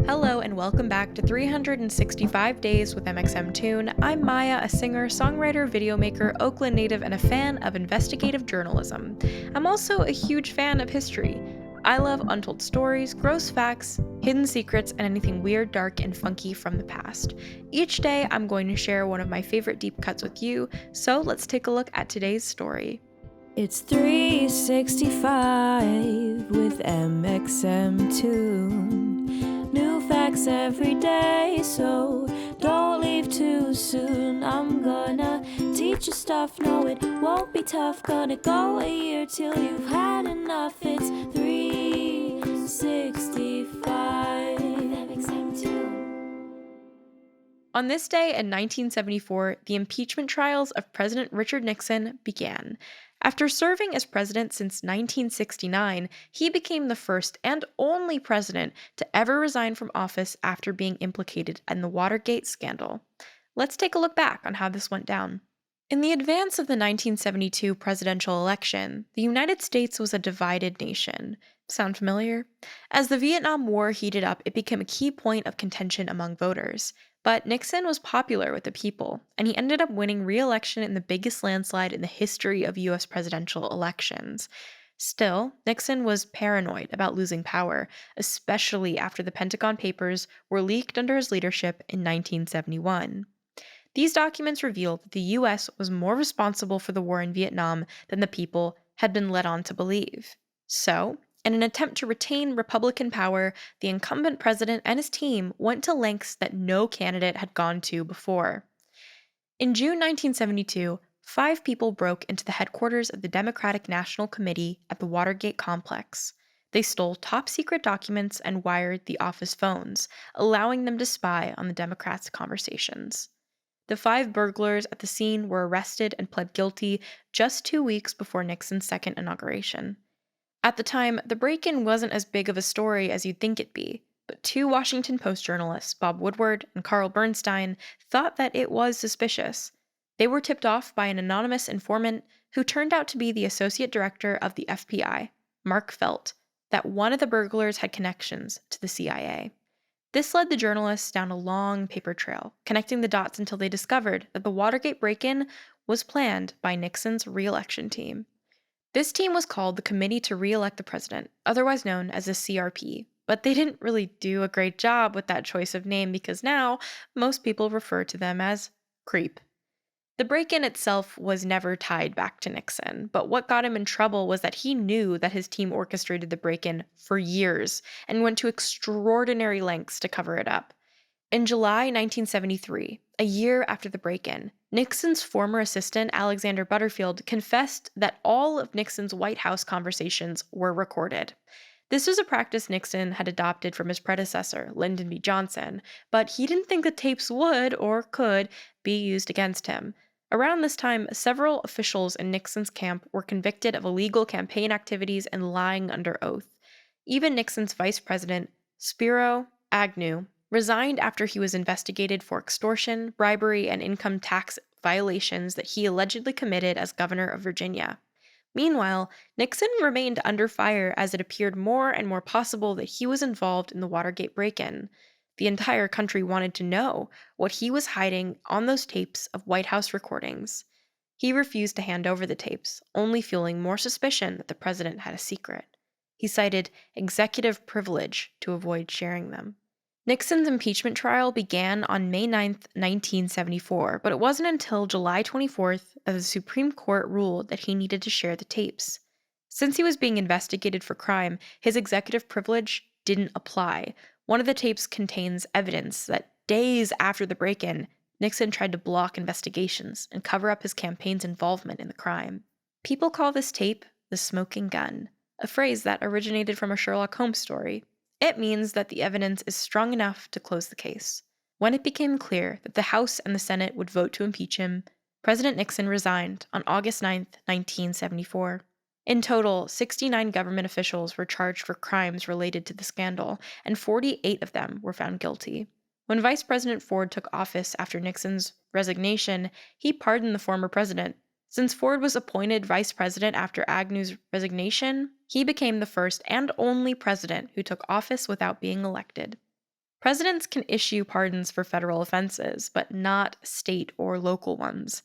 Hello and welcome back to 365 Days with mxmtoon. I'm Maia, a singer, songwriter, videomaker, Oakland native, and a fan of investigative journalism. I'm also a huge fan of history. I love untold stories, gross facts, hidden secrets, and anything weird, dark, and funky from the past. Each day, I'm going to share one of my favorite deep cuts with you, so let's take a look at today's story. It's 365 with mxmtoon. New facts every day, so don't leave too soon. I'm gonna teach you stuff, no it won't be tough. Gonna go a year till you've had enough. It's 365 mxmtoon. On this day in 1974, the impeachment trials of President Richard Nixon began. After serving as president since 1969, he became the first and only president to ever resign from office after being implicated in the Watergate Scandal. Let's take a look back on how this went down. In the advance of the 1972 presidential election, the United States was a divided nation. Sound familiar? As the Vietnam War heated up, it became a key point of contention among voters. But Nixon was popular with the people, and he ended up winning re-election in the biggest landslide in the history of US presidential elections. Still, Nixon was paranoid about losing power, especially after the Pentagon Papers were leaked under his leadership in 1971. These documents revealed that the US was more responsible for the war in Vietnam than the people had been led on to believe. So, in an attempt to retain Republican power, the incumbent president and his team went to lengths that no candidate had gone to before. In June 1972, 5 people broke into the headquarters of the Democratic National Committee at the Watergate complex. They stole top-secret documents and wired the office phones, allowing them to spy on the Democrats' conversations. The 5 burglars at the scene were arrested and pled guilty just 2 weeks before Nixon's second inauguration. At the time, the break-in wasn't as big of a story as you'd think it'd be, but 2 Washington Post journalists, Bob Woodward and Carl Bernstein, thought that it was suspicious. They were tipped off by an anonymous informant who turned out to be the associate director of the FBI, Mark Felt, that one of the burglars had connections to the CIA. This led the journalists down a long paper trail, connecting the dots until they discovered that the Watergate break-in was planned by Nixon's re-election team. This team was called the Committee to Re-elect the President, otherwise known as the CRP, but they didn't really do a great job with that choice of name because now most people refer to them as creep. The break-in itself was never tied back to Nixon, but what got him in trouble was that he knew that his team orchestrated the break-in for years and went to extraordinary lengths to cover it up. In July 1973, a year after the break-in, Nixon's former assistant, Alexander Butterfield, confessed that all of Nixon's White House conversations were recorded. This was a practice Nixon had adopted from his predecessor, Lyndon B. Johnson, but he didn't think the tapes would or could be used against him. Around this time, several officials in Nixon's camp were convicted of illegal campaign activities and lying under oath. Even Nixon's vice president, Spiro Agnew, resigned after he was investigated for extortion, bribery, and income tax violations that he allegedly committed as governor of Virginia. Meanwhile, Nixon remained under fire as it appeared more and more possible that he was involved in the Watergate break-in. The entire country wanted to know what he was hiding on those tapes of White House recordings. He refused to hand over the tapes, only fueling more suspicion that the president had a secret. He cited executive privilege to avoid sharing them. Nixon's impeachment trial began on May 9, 1974, but it wasn't until July 24th that the Supreme Court ruled that he needed to share the tapes. Since he was being investigated for crime, his executive privilege didn't apply. One of the tapes contains evidence that days after the break-in, Nixon tried to block investigations and cover up his campaign's involvement in the crime. People call this tape the smoking gun, a phrase that originated from a Sherlock Holmes story. It means that the evidence is strong enough to close the case. When it became clear that the House and the Senate would vote to impeach him, President Nixon resigned on August 9, 1974. In total, 69 government officials were charged for crimes related to the scandal, and 48 of them were found guilty. When Vice President Ford took office after Nixon's resignation, he pardoned the former president. Since Ford was appointed vice president after Agnew's resignation, he became the first and only president who took office without being elected. Presidents can issue pardons for federal offenses, but not state or local ones.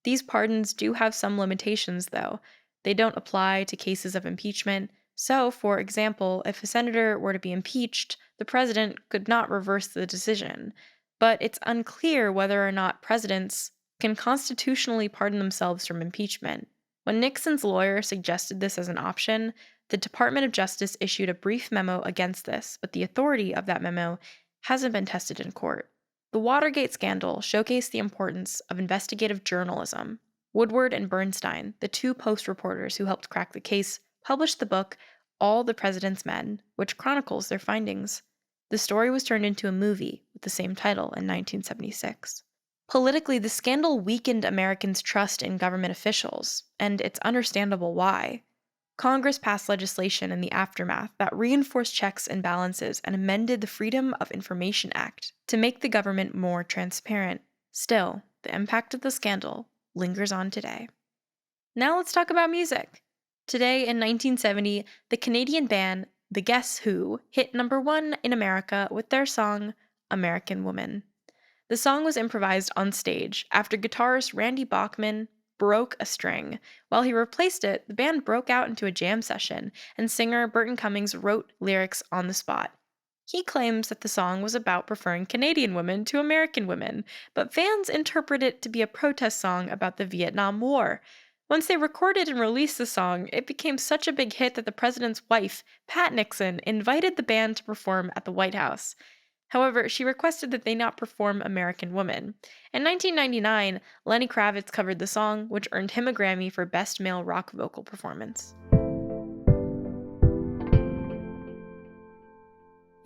These pardons do have some limitations, though. They don't apply to cases of impeachment. So, for example, if a senator were to be impeached, the president could not reverse the decision. But it's unclear whether or not presidents can constitutionally pardon themselves from impeachment. When Nixon's lawyer suggested this as an option, the Department of Justice issued a brief memo against this, but the authority of that memo hasn't been tested in court. The Watergate Scandal showcased the importance of investigative journalism. Woodward and Bernstein, the two Post reporters who helped crack the case, published the book All the President's Men, which chronicles their findings. The story was turned into a movie with the same title in 1976. Politically, the scandal weakened Americans' trust in government officials, and it's understandable why. Congress passed legislation in the aftermath that reinforced checks and balances and amended the Freedom of Information Act to make the government more transparent. Still, the impact of the scandal lingers on today. Now let's talk about music. Today, in 1970, the Canadian band The Guess Who hit #1 in America with their song American Woman. The song was improvised on stage after guitarist Randy Bachman broke a string. While he replaced it, the band broke out into a jam session, and singer Burton Cummings wrote lyrics on the spot. He claims that the song was about preferring Canadian women to American women, but fans interpret it to be a protest song about the Vietnam War. Once they recorded and released the song, it became such a big hit that the president's wife, Pat Nixon, invited the band to perform at the White House. However, she requested that they not perform American Woman. In 1999, Lenny Kravitz covered the song, which earned him a Grammy for Best Male Rock Vocal Performance.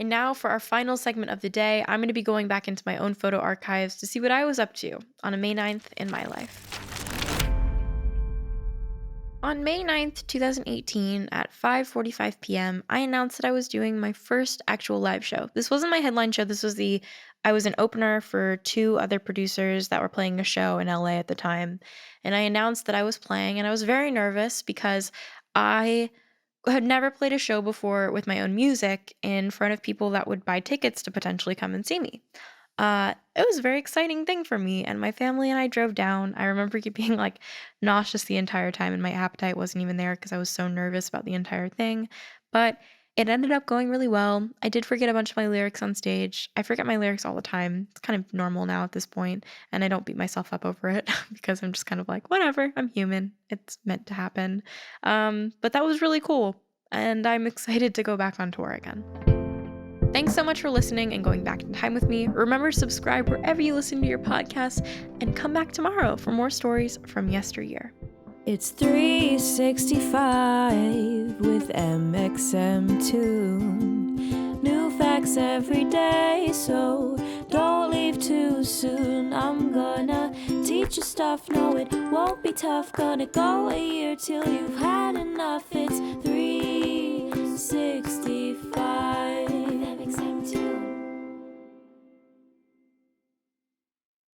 And now for our final segment of the day, I'm going to be going back into my own photo archives to see what I was up to on a May 9th in my life. On May 9th, 2018, at 5:45 p.m., I announced that I was doing my first actual live show. This wasn't my headline show. I was an opener for two other producers that were playing a show in LA at the time. And I announced that I was playing, and I was very nervous because I had never played a show before with my own music in front of people that would buy tickets to potentially come and see me. It was a very exciting thing for me, and my family and I drove down. I remember being like nauseous the entire time, and my appetite wasn't even there because I was so nervous about the entire thing. But it ended up going really well. I did forget a bunch of my lyrics on stage. I forget my lyrics all the time. It's kind of normal now at this point, and I don't beat myself up over it because I'm just kind of like, whatever, I'm human. It's meant to happen. But that was really cool, and I'm excited to go back on tour again. Thanks so much for listening and going back in time with me. Remember to subscribe wherever you listen to your podcasts, and come back tomorrow for more stories from yesteryear. It's 365 with mxmtoon. New facts every day, so don't leave too soon. I'm gonna teach you stuff, no it won't be tough. Gonna go a year till you've had enough.